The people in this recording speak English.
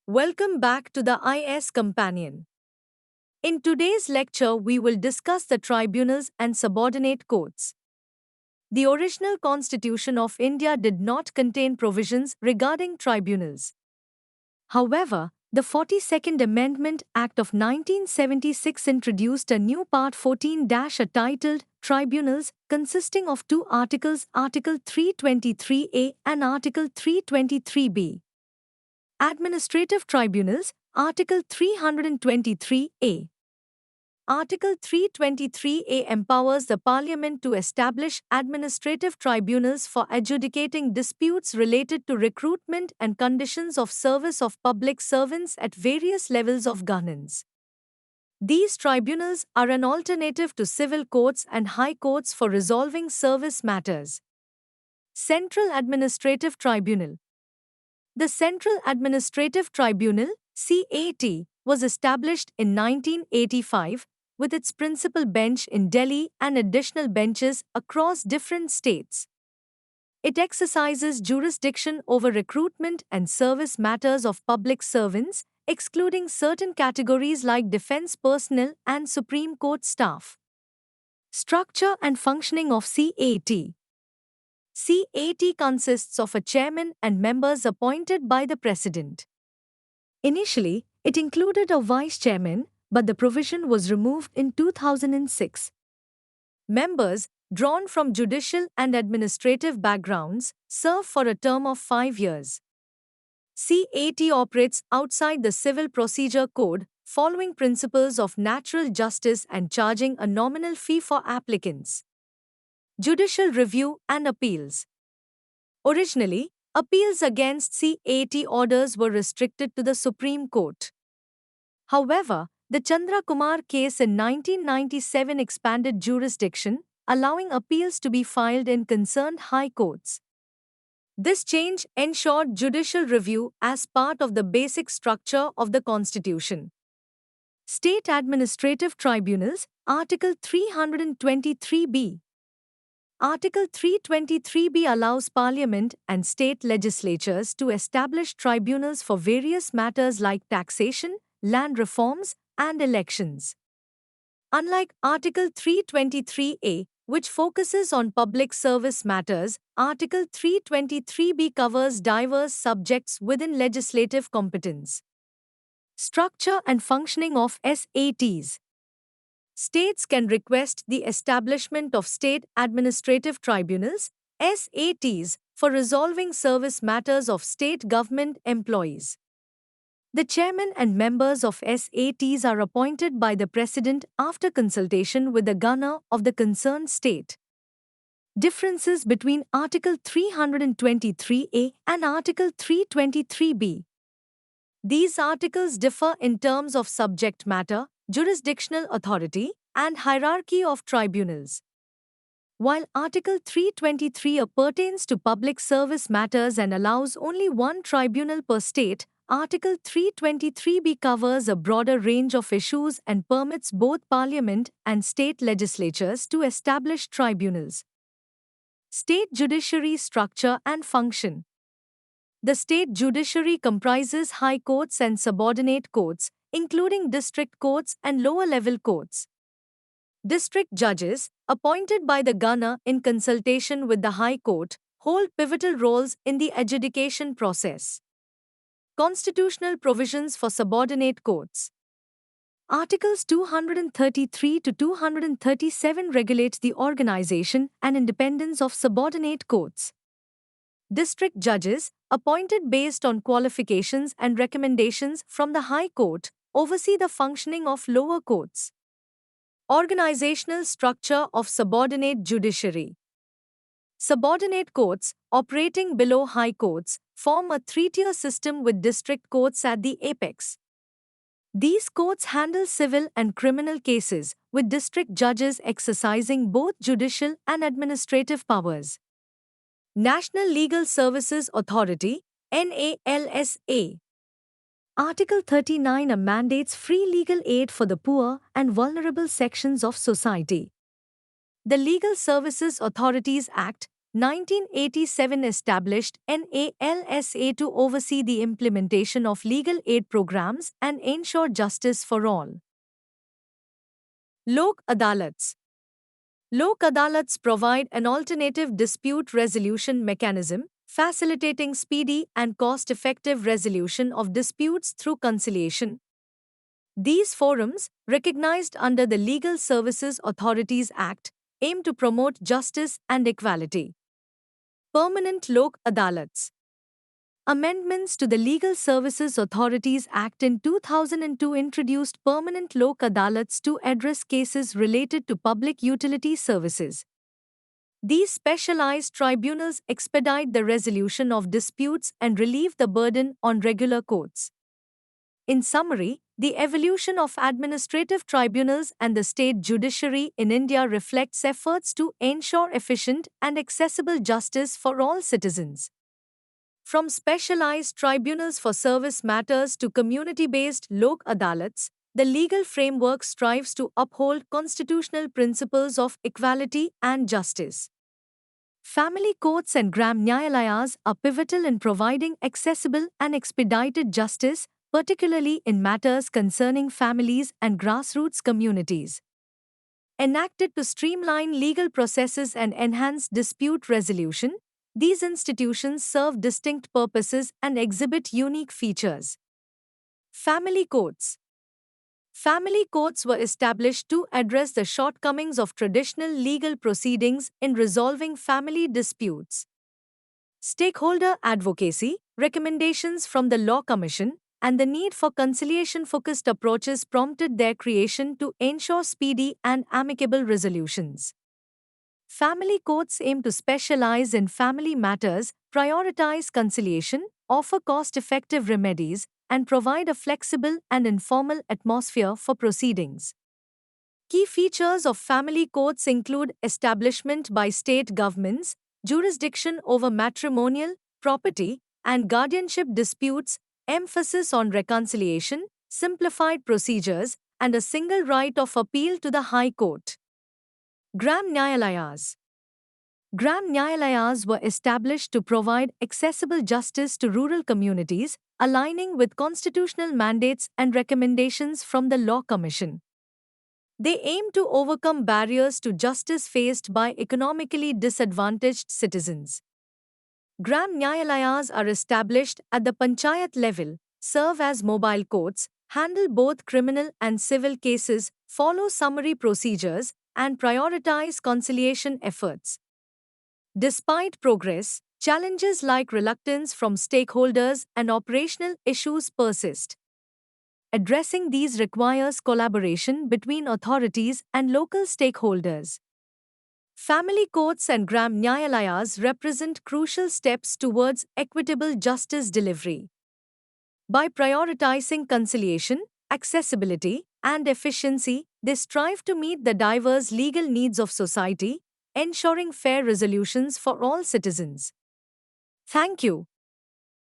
Welcome back to the IS Companion. In today's lecture, we will discuss the tribunals and subordinate courts. The original Constitution of India did not contain provisions regarding tribunals. However, the 42nd Amendment Act of 1976 introduced a new Part 14-A titled Tribunals, consisting of two articles, Article 323A and Article 323B. Administrative Tribunals, Article 323A. Article 323A empowers the Parliament to establish administrative tribunals for adjudicating disputes related to recruitment and conditions of service of public servants at various levels of governance. These tribunals are an alternative to civil courts and high courts for resolving service matters. Central Administrative Tribunal. The Central Administrative Tribunal, CAT, was established in 1985 with its principal bench in Delhi and additional benches across different states. It exercises jurisdiction over recruitment and service matters of public servants, excluding certain categories like defense personnel and Supreme Court staff. Structure and functioning of CAT. CAT consists of a chairman and members appointed by the President. Initially, it included a vice chairman, but the provision was removed in 2006. Members, drawn from judicial and administrative backgrounds, serve for a term of 5 years. CAT operates outside the Civil Procedure Code, following principles of natural justice and charging a nominal fee for applicants. Judicial Review and Appeals. Originally, appeals against CAT orders were restricted to the Supreme Court. However, the Chandra Kumar case in 1997 expanded jurisdiction, allowing appeals to be filed in concerned high courts. This change ensured judicial review as part of the basic structure of the Constitution. State Administrative Tribunals, Article 323B. Article 323B allows Parliament and state legislatures to establish tribunals for various matters like taxation, land reforms, and elections. Unlike Article 323A, which focuses on public service matters, Article 323B covers diverse subjects within legislative competence. Structure and functioning of SATs. States can request the establishment of state administrative tribunals, SATs, for resolving service matters of state government employees. The chairman and members of SATs are appointed by the President after consultation with the governor of the concerned state. Differences between Article 323A and Article 323B. These articles differ in terms of subject matter, jurisdictional authority, and hierarchy of tribunals. While Article 323 pertains to public service matters and allows only one tribunal per state, Article 323B covers a broader range of issues and permits both Parliament and state legislatures to establish tribunals. State judiciary structure and function. The state judiciary comprises high courts and subordinate courts, including district courts and lower-level courts. District judges, appointed by the governor in consultation with the High Court, hold pivotal roles in the adjudication process. Constitutional provisions for subordinate courts. Articles 233 to 237 regulate the organization and independence of subordinate courts. District judges, appointed based on qualifications and recommendations from the High Court, oversee the functioning of lower courts. Organizational structure of subordinate judiciary. Subordinate courts, operating below high courts, form a three-tier system with district courts at the apex. These courts handle civil and criminal cases, with district judges exercising both judicial and administrative powers. National Legal Services Authority, NALSA. Article 39 mandates free legal aid for the poor and vulnerable sections of society. The Legal Services Authorities Act, 1987 established NALSA to oversee the implementation of legal aid programs and ensure justice for all. Lok Adalats. Lok Adalats provide an alternative dispute resolution mechanism, facilitating speedy and cost-effective resolution of disputes through conciliation. These forums, recognized under the Legal Services Authorities Act, aim to promote justice and equality. Permanent Lok Adalats. Amendments to the Legal Services Authorities Act in 2002 introduced permanent Lok Adalats to address cases related to public utility services. These specialized tribunals expedite the resolution of disputes and relieve the burden on regular courts. In summary, the evolution of administrative tribunals and the state judiciary in India reflects efforts to ensure efficient and accessible justice for all citizens. From specialized tribunals for service matters to community-based Lok Adalats, the legal framework strives to uphold constitutional principles of equality and justice. Family courts and Gram Nyayalayas are pivotal in providing accessible and expedited justice, particularly in matters concerning families and grassroots communities. Enacted to streamline legal processes and enhance dispute resolution, these institutions serve distinct purposes and exhibit unique features. Family courts. Family courts were established to address the shortcomings of traditional legal proceedings in resolving family disputes. Stakeholder advocacy, recommendations from the Law Commission, and the need for conciliation-focused approaches prompted their creation to ensure speedy and amicable resolutions. Family courts aim to specialize in family matters, prioritize conciliation, offer cost-effective remedies, and provide a flexible and informal atmosphere for proceedings. Key features of family courts include establishment by state governments, jurisdiction over matrimonial, property, and guardianship disputes, emphasis on reconciliation, simplified procedures, and a single right of appeal to the High Court. Gram Nyayalayas. Gram Nyayalayas were established to provide accessible justice to rural communities, aligning with constitutional mandates and recommendations from the Law Commission. They aim to overcome barriers to justice faced by economically disadvantaged citizens. Gram Nyayalayas are established at the panchayat level, serve as mobile courts, handle both criminal and civil cases, follow summary procedures, and prioritize conciliation efforts. Despite progress, challenges like reluctance from stakeholders and operational issues persist. Addressing these requires collaboration between authorities and local stakeholders. Family courts and Gram Nyayalayas represent crucial steps towards equitable justice delivery. By prioritizing conciliation, accessibility, and efficiency, they strive to meet the diverse legal needs of society, ensuring fair resolutions for all citizens. Thank you.